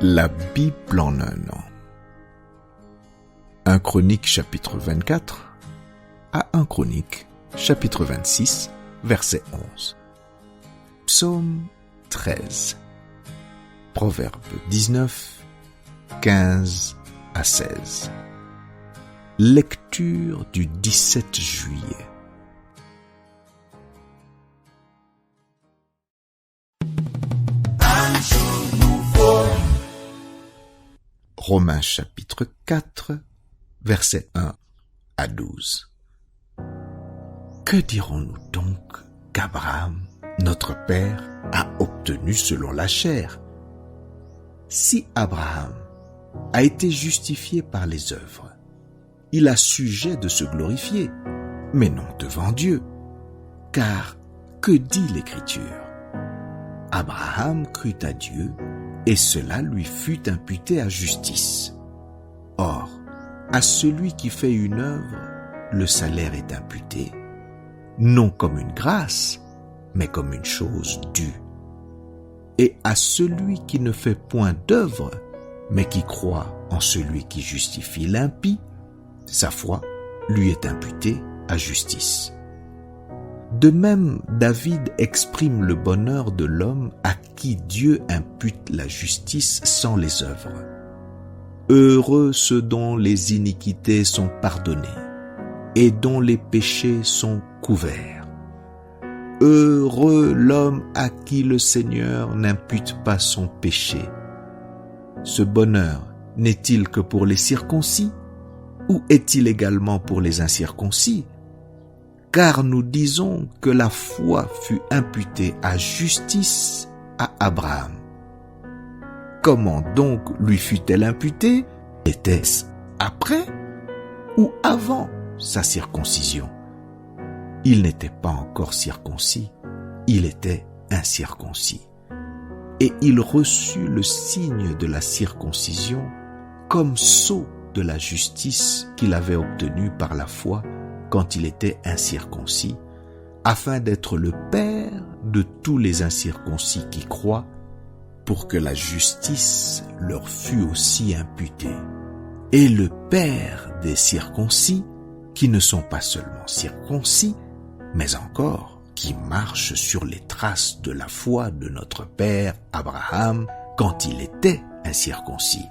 La Bible en un an. 1 Chronique chapitre 24 à 1 Chronique chapitre 26 verset 11. Psaume 13. Proverbe 19, 15 à 16. Lecture du 17 juillet. Romains chapitre 4, versets 1 à 12. Que dirons-nous donc qu'Abraham, notre père, a obtenu selon la chair? Si Abraham a été justifié par les œuvres, il a sujet de se glorifier, mais non devant Dieu. Car que dit l'Écriture? Abraham crut à Dieu, et cela lui fut imputé à justice. Or, à celui qui fait une œuvre, le salaire est imputé, non comme une grâce, mais comme une chose due. Et à celui qui ne fait point d'œuvre, mais qui croit en celui qui justifie l'impie, sa foi lui est imputée à justice. De même, David exprime le bonheur de l'homme à qui Dieu impute la justice sans les œuvres. Heureux ceux dont les iniquités sont pardonnées et dont les péchés sont couverts. Heureux l'homme à qui le Seigneur n'impute pas son péché. Ce bonheur n'est-il que pour les circoncis ou est-il également pour les incirconcis? Car nous disons que la foi fut imputée à justice à Abraham. Comment donc lui fut-elle imputée? Était-ce après ou avant sa circoncision? Il n'était pas encore circoncis, il était incirconcis. Et il reçut le signe de la circoncision comme sceau de la justice qu'il avait obtenue par la foi quand il était incirconcis, afin d'être le père de tous les incirconcis qui croient, pour que la justice leur fût aussi imputée, et le père des circoncis, qui ne sont pas seulement circoncis, mais encore qui marchent sur les traces de la foi de notre père Abraham quand il était incirconcis.